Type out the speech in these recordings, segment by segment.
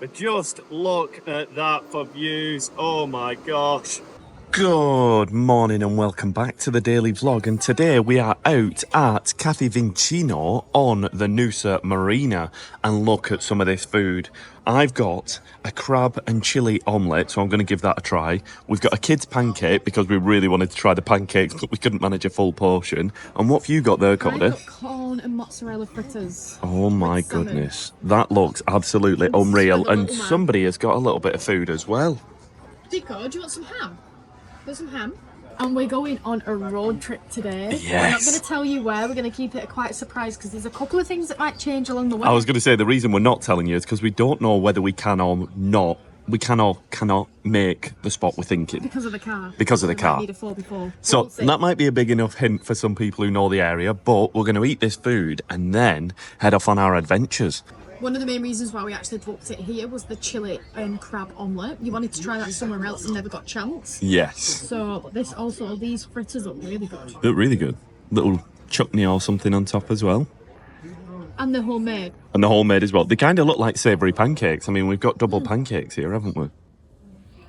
But just look at that for views. Oh my gosh. Good morning and welcome back to the daily vlog, and today we are out at Cafe VinCino on the Noosa Marina, and look at some of this food. I've got a crab and chilli omelette, so I'm going to give that a try. We've got a kid's pancake because we really wanted to try the pancakes but we couldn't manage a full portion. And what have you got there, Cody? I've got corn and mozzarella fritters. Oh my goodness, that looks absolutely unreal, and somebody has got a little bit of food as well. Picco, do you want some ham? Got some ham. And we're going on a road trip today. Yes. We're not going to tell you where. We're going to keep it a quiet surprise because there's a couple of things that might change along the way. I was going to say the reason we're not telling you is because we don't know whether we can or not. We can or cannot make the spot we're thinking. Because of the car. Because of the car. Need a 4x4. So that might be a big enough hint for some people who know the area, but we're going to eat this food and then head off on our adventures. One of the main reasons why we actually booked it here was the chili and crab omelette. You wanted to try that somewhere else and never got a chance. Yes. So these fritters look really good. Look really good. Little chutney or something on top as well. And they're homemade. And the homemade as well. They kind of look like savoury pancakes. I mean, we've got double pancakes here, haven't we?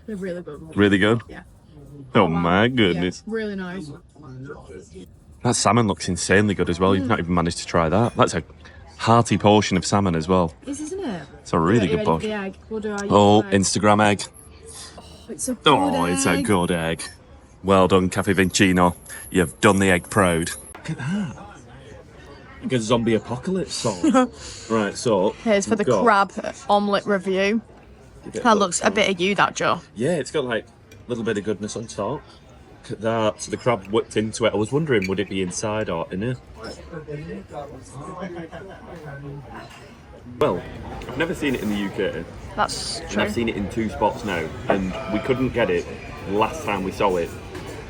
They're really good. Really good? Yeah. Oh my goodness. Yeah, really nice. That salmon looks insanely good as well. You've not even managed to try that. That's a hearty portion of salmon as well. Isn't it? It's a really good portion. The egg. We'll do our egg. Instagram egg. It's a good egg. It's a good egg. Well done, Cafe VinCino. You've done the egg proud. Look at that. Like a zombie apocalypse song. Right, so here's for the crab omelette review. That looks a bit of you, that Joe. Yeah, it's got like a little bit of goodness on top. Look at that. So the crab whipped into it. I was wondering, would it be inside or in it? Well, I've never seen it in the UK. That's true. I've seen it in 2 spots now, and we couldn't get it last time we saw it.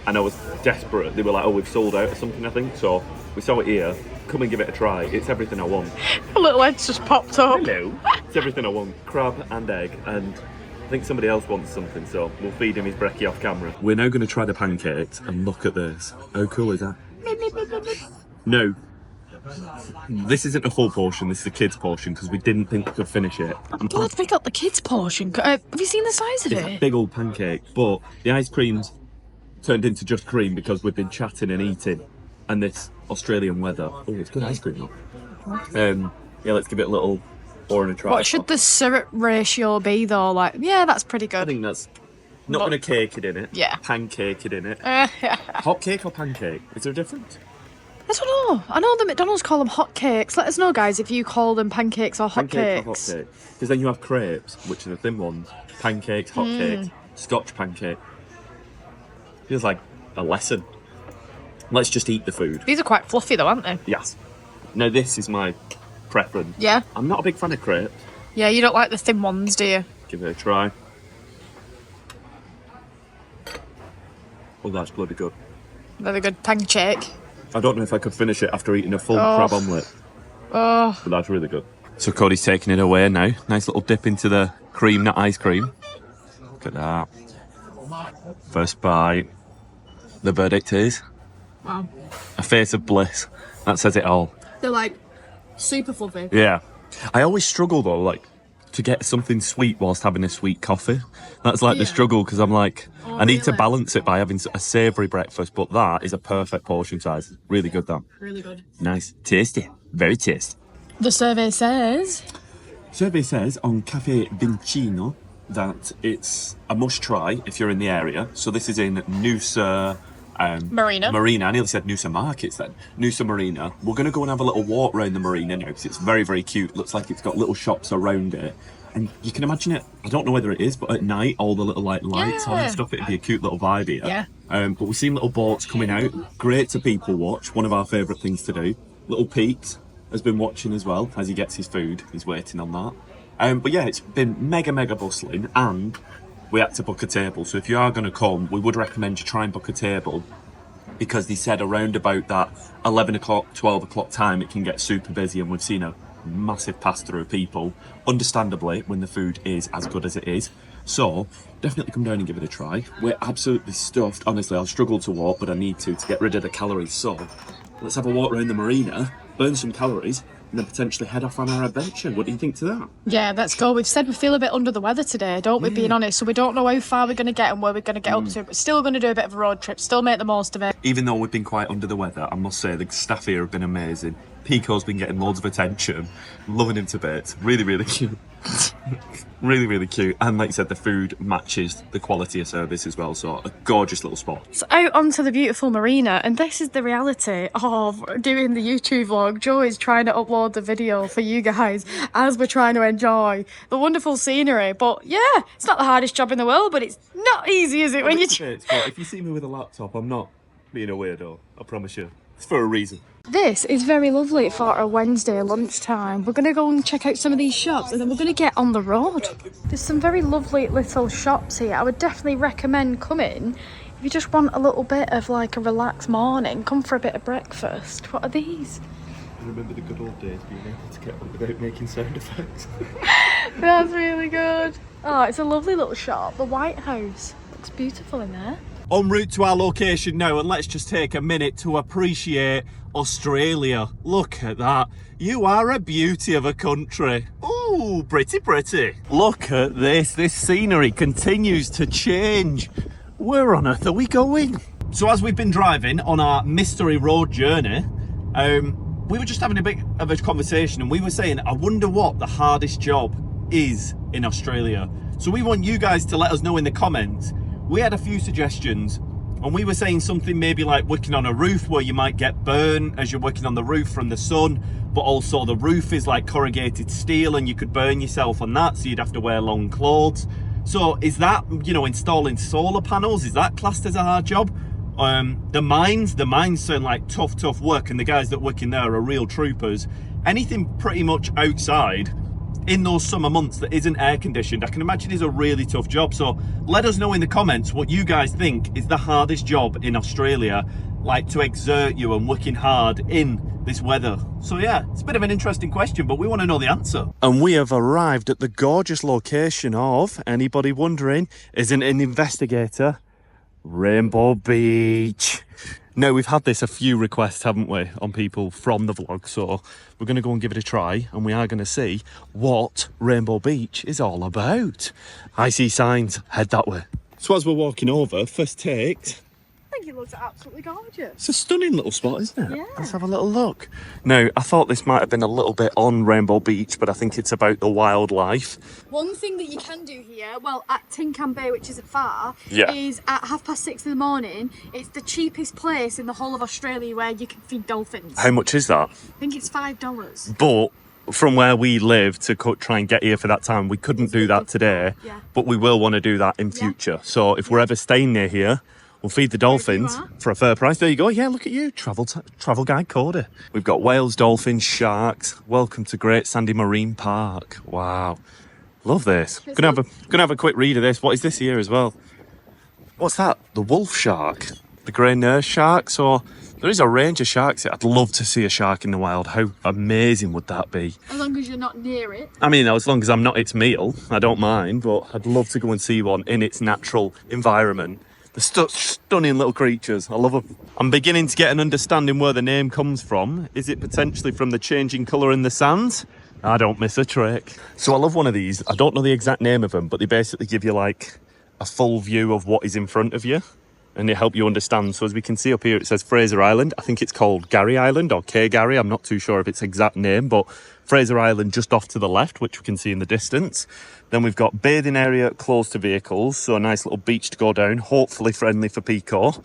And I was desperate. They were like, oh, we've sold out or something, I think. So we saw it here. Come and give it a try. It's everything I want. A little head's just popped up. Hello. It's everything I want. Crab and egg, and I think somebody else wants something, so we'll feed him his brekkie off camera. We're now going to try the pancakes, and look at this. How cool is that? No. This isn't a full portion, this is a kid's portion, because we didn't think we could finish it. Glad we got the kids' portion. Have you seen the size of It's a it? big old pancake, but the ice cream's turned into just cream because we've been chatting and eating, and this Australian weather. Oh, it's good ice cream though. Yeah, let's give it a little pour and a try. What should the syrup ratio be though? Like, yeah, that's pretty I good. think that's not going to cake it in it. Yeah. Pancake it in it. Hot cake or pancake? Is there a difference? I don't know. I know the McDonald's call them hot cakes. Let us know, guys, if you call them pancakes or hot Pancake or cakes. hot cake? Because then you have crepes, which are the thin ones. Pancakes, hot cake, Scotch pancake. Feels like a lesson. Let's just eat the food. These are quite fluffy though, aren't they? Yes. Now this is my preference. Yeah. I'm not a big fan of crepes. Yeah, you don't like the thin ones, do you? Give it a try. Oh, that's bloody good. Very good pancake. I don't know if I could finish it after eating a full crab omelette. Oh. But that's really good. So Cody's taking it away now. Nice little dip into the cream, not ice cream. Look at that. First bite. The verdict is... Wow. A face of bliss. That says it all. They're like super fluffy. Yeah. I always struggle though, like, to get something sweet whilst having a sweet coffee. That's like the struggle, because I'm like, I need to balance it by having a savoury breakfast, but that is a perfect portion size. Really good, that. Really good. Nice. Tasty. Very tasty. The survey says... Survey says on Cafe VinCino that it's a must try if you're in the area. So this is in Noosa... Marina. I nearly said Noosa Markets then. Noosa Marina. We're going to go and have a little walk around the marina now because it's very, very cute. Looks like it's got little shops around it. And you can imagine it, I don't know whether it is, but at night, all the little like lights on and stuff, it'd be a cute little vibe here. Yeah. But we've seen little boats coming out. Great to people watch. One of our favourite things to do. Little Pete has been watching as well as he gets his food. He's waiting on that. But yeah, it's been mega, mega bustling, and we had to book a table. So if you are going to come, we would recommend you try and book a table, because they said around about that 11 o'clock, 12 o'clock time, it can get super busy, and we've seen a massive pass through of people, understandably, when the food is as good as it is. So definitely come down and give it a try. We're absolutely stuffed. Honestly, I'll struggle to walk, but I need to get rid of the calories. So let's have a walk around the marina, burn some calories, and then potentially head off on our adventure. What do you think to that? Yeah, let's go. We've said we feel a bit under the weather today, don't we, being honest? So we don't know how far we're going to get and where we're going to get up to, but still going to do a bit of a road trip, still make the most of it. Even though we've been quite under the weather, I must say the staff here have been amazing. Picco's been getting loads of attention. Loving him to bits. Really, really cute. Really, really cute. And like you said, the food matches the quality of service as well. So a gorgeous little spot. So out onto the beautiful Marina, and this is the reality of doing the YouTube vlog. Joe is trying to upload the video for you guys as we're trying to enjoy the wonderful scenery. But yeah, it's not the hardest job in the world, but it's not easy, is it? When you if you see me with a laptop, I'm not being a weirdo. I promise you. It's for a reason. This is very lovely for a Wednesday lunchtime. We're going to go and check out some of these shops and then we're going to get on the road. There's some very lovely little shops here. I would definitely recommend coming if you just want a little bit of like a relaxed morning. Come for a bit of breakfast. What are these? I remember the good old days being able to get up without making sound effects. That's really good. Oh, it's a lovely little shop. The White House. Looks beautiful in there. En route to our location now, and let's just take a minute to appreciate Australia. Look at that. You are a beauty of a country. Ooh, pretty, pretty. Look at this. This scenery continues to change. Where on earth are we going? So as we've been driving on our mystery road journey, we were just having a bit of a conversation and we were saying, I wonder what the hardest job is in Australia. So we want you guys to let us know in the comments. We had a few suggestions and we were saying something maybe like working on a roof where you might get burned as you're working on the roof from the sun, but also the roof is like corrugated steel and you could burn yourself on that, so you'd have to wear long clothes. So is that, you know, installing solar panels, is that classed as a hard job? The mines sound like tough work, and the guys that work in there are real troopers. Anything pretty much outside in those summer months that isn't air conditioned, I can imagine is a really tough job. So let us know in the comments what you guys think is the hardest job in Australia, like to exert you and working hard in this weather. So yeah, it's a bit of an interesting question, but we want to know the answer. And we have arrived at the gorgeous location of, anybody wondering, isn't an investigator, Rainbow Beach. Now, we've had this a few requests, haven't we, on people from the vlog, so we're going to go and give it a try, and we are going to see what Rainbow Beach is all about. I see signs, head that way. So as we're walking over, first take, I think it looks absolutely gorgeous. it's a stunning little spot, isn't it? Yeah. Let's have a little look. Now, I thought this might have been a little bit on Rainbow Beach, but I think it's about the wildlife. One thing that you can do here, well, at Tin Can Bay, which isn't far, Yeah. is at 6:30 in the morning. It's the cheapest place in the whole of Australia where you can feed dolphins. How much is that? I think it's $5. But from where we live to try and get here for that time, we couldn't do that today, Yeah. but we will want to do that in future. So if we're ever staying near here, we'll feed the dolphins are. for a fair price. There you go. Yeah, look at you. Travel guide Cody. We've got whales, dolphins, sharks. Welcome to Great Sandy Marine Park. Wow. Love this. Gonna have a quick read of this. What is this here as well? What's that? The wolf shark. The grey nurse shark. So there is a range of sharks here. I'd love to see a shark in the wild. How amazing would that be? As long as you're not near it. I mean, as long as I'm not its meal, I don't mind, but I'd love to go and see one in its natural environment. They're stunning little creatures. I love them. I'm beginning to get an understanding where the name comes from. Is it potentially from the changing colour in the sands? I don't miss a trick. So I love one of these. I don't know the exact name of them, but they basically give you like a full view of what is in front of you, and they help you understand. So as we can see up here, it says Fraser Island. I think it's called Gary Island or K Gary. I'm not too sure of its exact name, but Fraser Island just off to the left, which we can see in the distance. Then we've got bathing area close to vehicles, so a nice little beach to go down, hopefully friendly for Picco.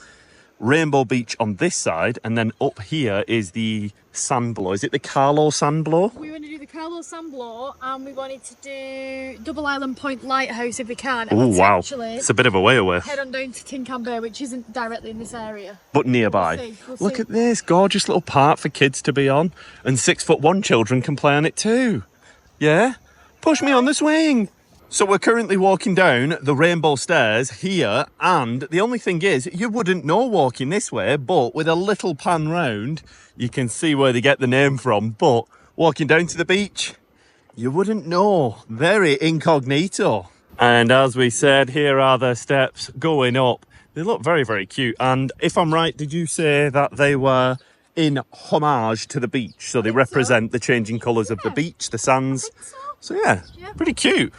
Rainbow Beach on this side, and then up here is the sand blow. Is it the Carlo sand blow? We want to do the Carlo Sandblow, and we wanted to do Double Island Point Lighthouse if we can. Oh wow, potentially it's a bit of a way away. head on down to Tin Can Bay, which isn't directly in this area. But nearby. We'll Look see. at this gorgeous little park for kids to be on, and 6'1" children can play on it too. Yeah? Push me on the swing. So we're currently walking down the Rainbow Stairs here, and the only thing is, you wouldn't know walking this way, but with a little pan round, you can see where they get the name from. But walking down to the beach, you wouldn't know. Very incognito. And as we said, here are the steps going up. They look very, very cute. And if I'm right, did you say that they were in homage to the beach. So they represent the changing colours of the beach, the sands. So yeah, pretty cute.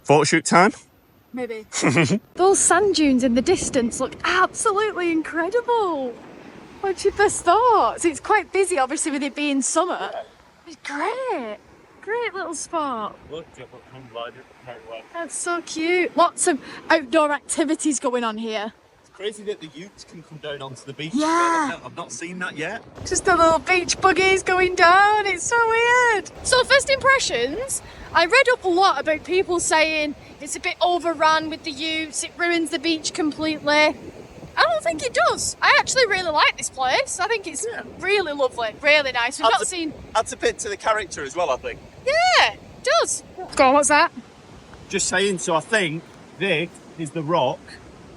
Photo shoot time? Maybe. Those sand dunes in the distance look absolutely incredible. What's your first thoughts? It's quite busy, obviously, with it being summer. It's great. Great little spot. Look, hang glider. That's so cute. Lots of outdoor activities going on here. It's crazy that the utes can come down onto the beach. Yeah. I've not seen that yet. Just the little beach buggies going down. It's so weird. So first impressions, I read up a lot about people saying it's a bit overrun with the utes. It ruins the beach completely. I don't think it does. I actually really like this place. I think it's really lovely, really nice. We've not seen... Adds a bit to the character as well, I think. Yeah, it does. Go on, what's that? Just saying, so I think this is the rock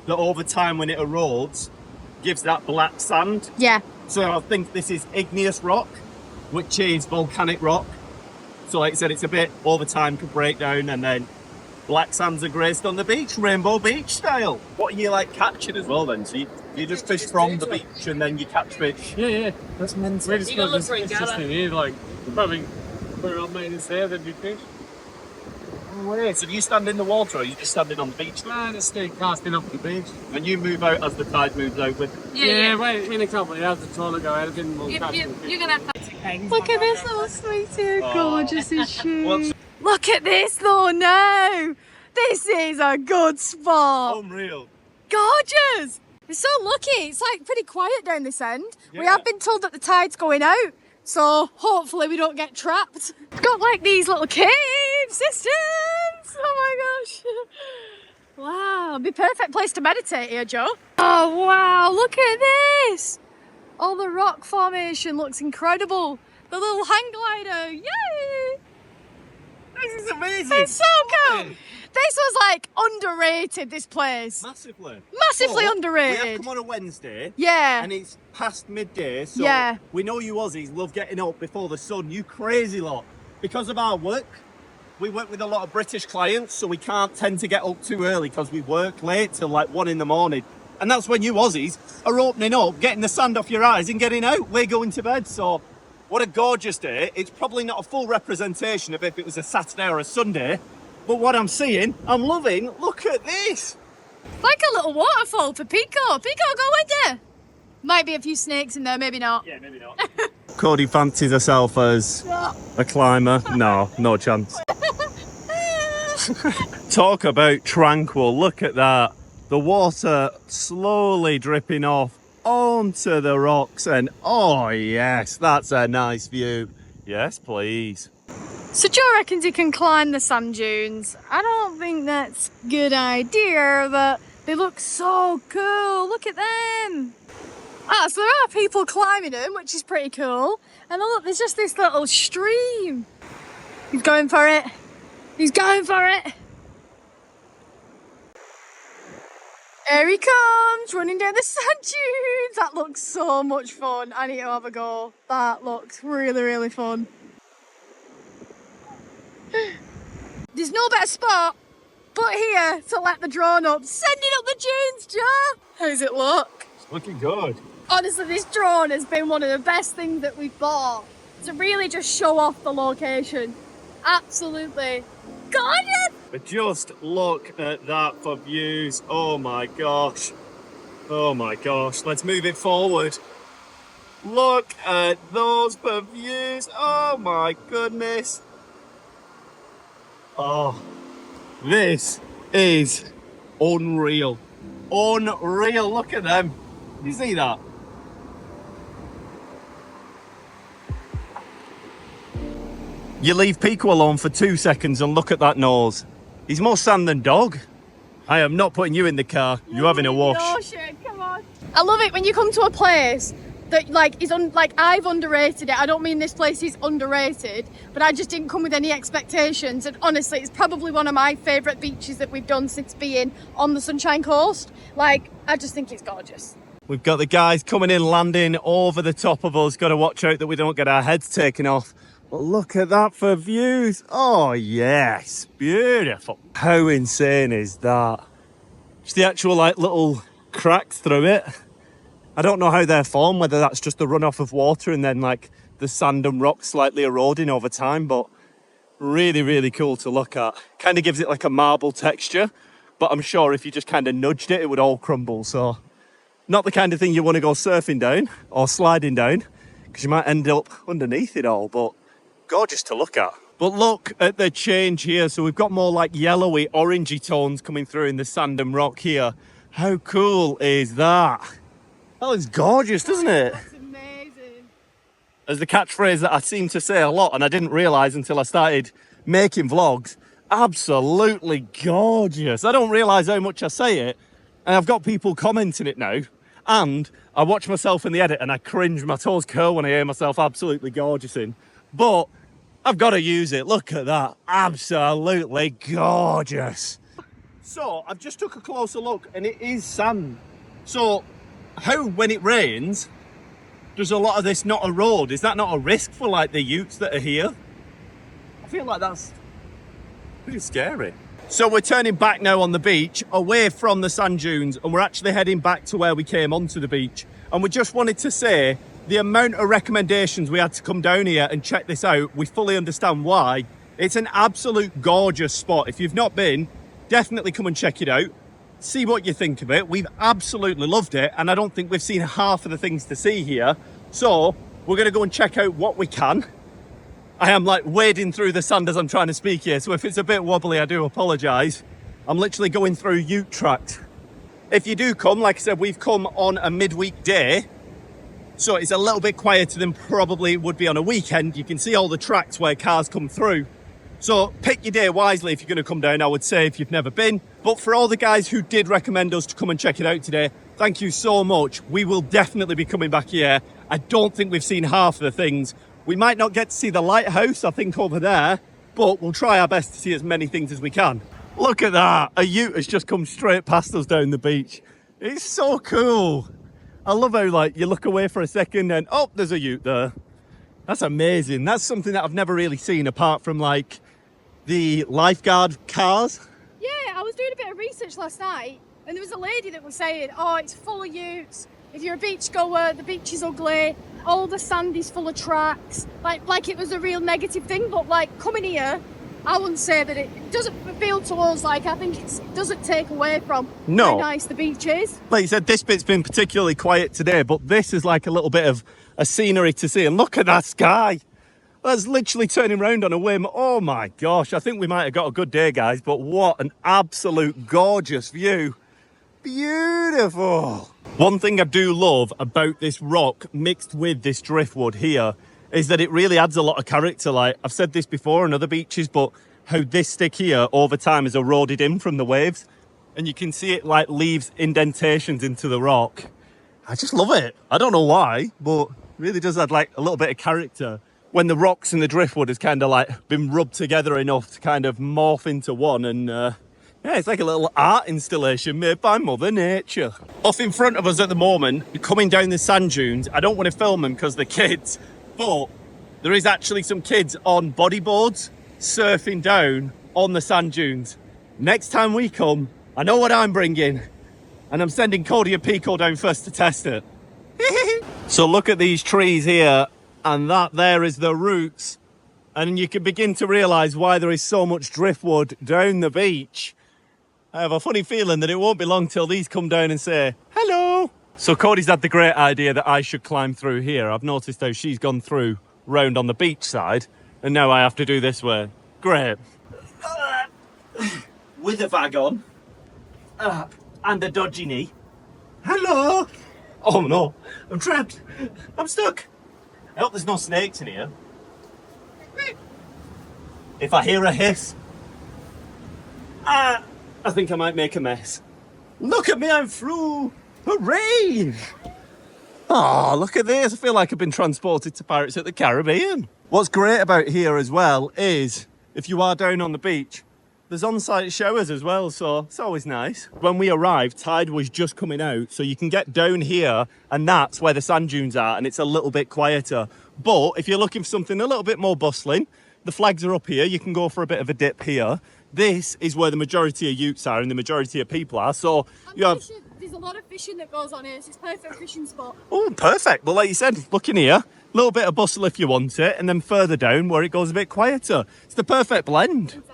that over time when it erodes gives that black sand. Yeah. So I think this is igneous rock, which is volcanic rock. So like I said, it's a bit over time could break down and then black sands are graced on the beach, Rainbow Beach style. What are you like catching as well then? So you just fish from the beach and then you catch fish? Yeah. That's mental. We just got this thing here, like, probably put it on maintenance there, then you fish. No way. So do you stand in the water or are you just standing on the beach? Man, just stay casting up the beach. And you move out as the tide moves out with it? Yeah, wait, in a couple of hours, the taller go out, then we'll catch them. You're gonna have to. Look at this little sweetie. Gorgeous is she? What's- Look at this though now. This is a good spot. Unreal. Gorgeous. We're so lucky. It's like pretty quiet down this end. We Yeah. have been told that the tide's going out. So hopefully we don't get trapped. It's got like these little cave systems. Oh my gosh. Wow, it'd be a perfect place to meditate here, Joe. Oh wow, look at this. All the rock formation looks incredible. The little hang glider, yay! This is amazing. It's so cool. This was like underrated, this place. Massively. Massively But underrated. We have come on a Wednesday. Yeah. And it's past midday, so Yeah. we know you Aussies love getting up before the sun, you crazy lot. Because of our work, we work with a lot of British clients, so we can't tend to get up too early because we work late till like 1 in the morning. And that's when you Aussies are opening up, getting the sand off your eyes and getting out. We're going to bed, so what a gorgeous day. It's probably not a full representation of if it was a Saturday or a Sunday, but what I'm seeing, I'm loving. Look at this. Like a little waterfall for Picco. Picco, go with you. Might be a few snakes in there, maybe not. Yeah, maybe not. Cody fancies herself as a climber. No chance. Talk about tranquil. Look at that. The water slowly dripping off onto the rocks and oh yes, that's a nice view. Yes, please. So Joe reckons he can climb the sand dunes. I don't think that's a good idea, but they look so cool. Look at them. Ah, so there are people climbing them, which is pretty cool. And look, there's just this little stream. He's going for it. He's going for it. Here he comes, running down the sand dunes. That looks so much fun. I need to have a go. That looks really, really fun. There's no better spot but here to let the drone up. Sending up the dunes, Joe. How's it look? It's looking good. Honestly, this drone has been one of the best things that we've bought to really just show off the location. Absolutely gorgeous. But just look at that for views. Oh my gosh. Oh my gosh. Let's move it forward. Look at those for views. Oh my goodness. Oh, this is unreal. Unreal. Look at them. You see that? You leave Picco alone for 2 seconds and look at that nose. He's more sand than dog. I am not putting you in the car. You're having a wash. Ocean, come on. I love it when you come to a place that I've underrated it. I don't mean this place is underrated, but I just didn't come with any expectations. And honestly, it's probably one of my favourite beaches that we've done since being on the Sunshine Coast. Like, I just think it's gorgeous. We've got the guys coming in, landing over the top of us. Got to watch out that we don't get our heads taken off. But look at that for views. Oh, yes. Beautiful. How insane is that? Just the actual, like, little cracks through it. I don't know how they're formed, whether that's just the runoff of water and then like the sand and rock slightly eroding over time, but really, really cool to look at. Kind of gives it like a marble texture, but I'm sure if you just kind of nudged it, it would all crumble. So not the kind of thing you want to go surfing down or sliding down, because you might end up underneath it all, but gorgeous to look at. But look at the change here. So we've got more like yellowy, orangey tones coming through in the sand and rock here. How cool is that? That looks gorgeous, doesn't it? That's amazing. As the catchphrase that I seem to say a lot, and I didn't realise until I started making vlogs, absolutely gorgeous. I don't realise how much I say it, and I've got people commenting it now, and I watch myself in the edit and I cringe, my toes curl when I hear myself absolutely gorgeous in. But I've got to use it. Look at that. Absolutely gorgeous. So I've just took a closer look and it is sand. So how, when it rains, does a lot of this not erode? Is that not a risk for like the utes that are here? I feel like that's pretty scary. So we're turning back now on the beach, away from the sand dunes, and we're actually heading back to where we came onto the beach. And we just wanted to say, the amount of recommendations we had to come down here and check this out, we fully understand why. It's an absolute gorgeous spot. If you've not been, definitely come and check it out. See what you think of it. We've absolutely loved it, and I don't think we've seen half of the things to see here. So we're going to go and check out what we can. I am like wading through the sand as I'm trying to speak here, so if it's a bit wobbly, I do apologise. I'm literally going through ute tracks. If you do come, like I said, we've come on a midweek day, so it's a little bit quieter than probably would be on a weekend. You can see all the tracks where cars come through. So pick your day wisely if you're going to come down, I would say, if you've never been. But for all the guys who did recommend us to come and check it out today, thank you so much. We will definitely be coming back here. I don't think we've seen half of the things. We might not get to see the lighthouse, I think, over there, but we'll try our best to see as many things as we can. Look at that. A ute has just come straight past us down the beach. It's so cool. I love how, like, you look away for a second and, oh, there's a ute there. That's amazing. That's something that I've never really seen apart from, like, the lifeguard cars. Yeah, I was doing a bit of research last night, and there was a lady that was saying, oh, it's full of utes. If you're a beach goer, the beach is ugly. All the sand is full of tracks. Like it was a real negative thing, but like coming here, I wouldn't say that it doesn't feel to us like, I think it doesn't take away from how nice the beach is. Like you said, this bit's been particularly quiet today, but this is like a little bit of a scenery to see. And look at that sky. That's literally turning around on a whim. Oh my gosh, I think we might have got a good day, guys, but what an absolute gorgeous view. Beautiful. One thing I do love about this rock mixed with this driftwood here is that it really adds a lot of character. Like I've said this before on other beaches, but how this stick here over time has eroded in from the waves, and you can see it like leaves indentations into the rock. I just love it. I don't know why, but it really does add like a little bit of character when the rocks and the driftwood has kind of like been rubbed together enough to kind of morph into one. And yeah, it's like a little art installation made by Mother Nature. Off in front of us at the moment, coming down the sand dunes, I don't want to film them because they're kids, but there is actually some kids on bodyboards surfing down on the sand dunes. Next time we come, I know what I'm bringing, and I'm sending Cody and Picco down first to test it. So look at these trees here, and that there is the roots, and you can begin to realise why there is so much driftwood down the beach. I have a funny feeling that it won't be long till these come down and say, hello. So Cody's had the great idea that I should climb through here. I've noticed how she's gone through round on the beach side, and now I have to do this way. Great. With a bag on, and a dodgy knee. Hello. Oh no, I'm trapped. I'm stuck. I hope there's no snakes in here. If I hear a hiss, I think I might make a mess. Look at me, I'm through. Hooray! Oh, look at this. I feel like I've been transported to Pirates at the Caribbean. What's great about here as well is, if you are down on the beach, there's on-site showers as well, so it's always nice. When we arrived, tide was just coming out, so you can get down here, and that's where the sand dunes are, and it's a little bit quieter. But if you're looking for something a little bit more bustling, the flags are up here. You can go for a bit of a dip here. This is where the majority of utes are and the majority of people are. So you have... There's There's a lot of fishing that goes on here. It's a perfect fishing spot. Oh, perfect. Well, like you said, looking here, a little bit of bustle if you want it, and then further down where it goes a bit quieter. It's the perfect blend. Exactly.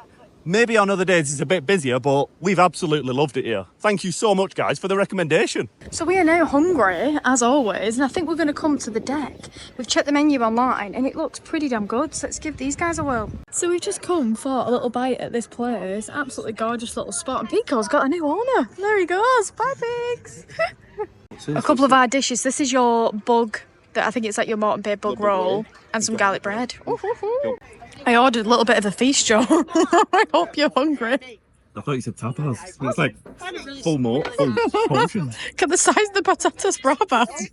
Maybe on other days it's a bit busier, but we've absolutely loved it here. Thank you so much, guys, for the recommendation. So we are now hungry, as always, and I think we're going to come to the deck. We've checked the menu online, and it looks pretty damn good, so let's give these guys a whirl. So we've just come for a little bite at this place. Absolutely gorgeous little spot, and Picco's got a new owner. There he goes. Bye, pigs. A couple of our dishes. This is your bug, that I think it's like your Morton Bay bug roll, and some garlic bread. Ooh. I ordered a little bit of a feast, Joe. I hope you're hungry. I thought you said tapas. It's like full portion. Look at the size of the patatas bravas.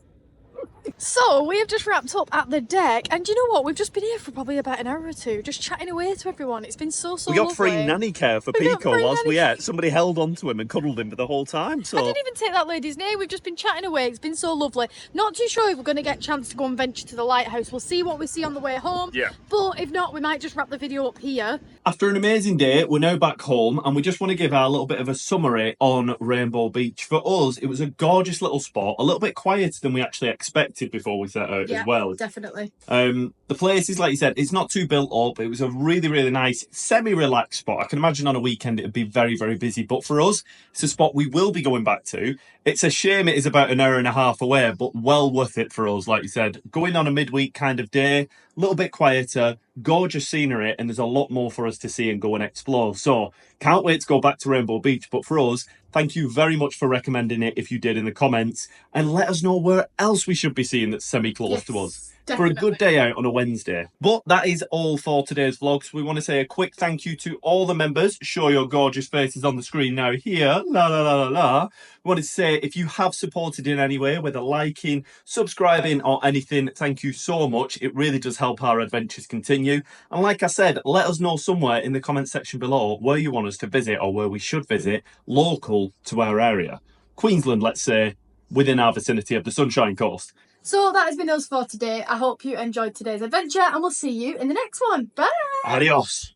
So we have just wrapped up at the deck, and do you know what? We've just been here for probably about an hour or two, just chatting away to everyone. It's been so We got lovely. free nanny care for We got Picco free whilst nanny we ate. Somebody held on to him and cuddled him for the whole time. So I didn't even take that lady's name. We've just been chatting away. It's been so lovely. Not too sure if we're going to get a chance to go and venture to the lighthouse. We'll see what we see on the way home. Yeah. But if not, we might just wrap the video up here. after an amazing day, we're now back home, and we just want to give our little bit of a summary on Rainbow Beach. For us, it was a gorgeous little spot, a little bit quieter than we actually expected before we set out as well. Definitely. The place is, like you said, it's not too built up. It was a really, really nice, semi-relaxed spot. I can imagine on a weekend it'd be very, very busy. But for us, it's a spot we will be going back to. It's a shame it is about an hour and a half away, but well worth it for us, like you said. Going on a midweek kind of day, a little bit quieter, gorgeous scenery, and there's a lot more for us to see and go and explore. So can't wait to go back to Rainbow Beach. But for us, thank you very much for recommending it if you did in the comments, and let us know where else we should be seeing that's semi-close to us. Definitely. For a good day out on a Wednesday. But that is all for today's vlog. So we want to say a quick thank you to all the members. Show your gorgeous faces on the screen now here. La la la la la. We wanted to say if you have supported in any way, whether liking, subscribing or anything, thank you so much. It really does help our adventures continue. And like I said, let us know somewhere in the comment section below where you want us to visit or where we should visit local to our area. Queensland, let's say, within our vicinity of the Sunshine Coast. So that has been us for today. I hope you enjoyed today's adventure, and we'll see you in the next one. Bye! Adios.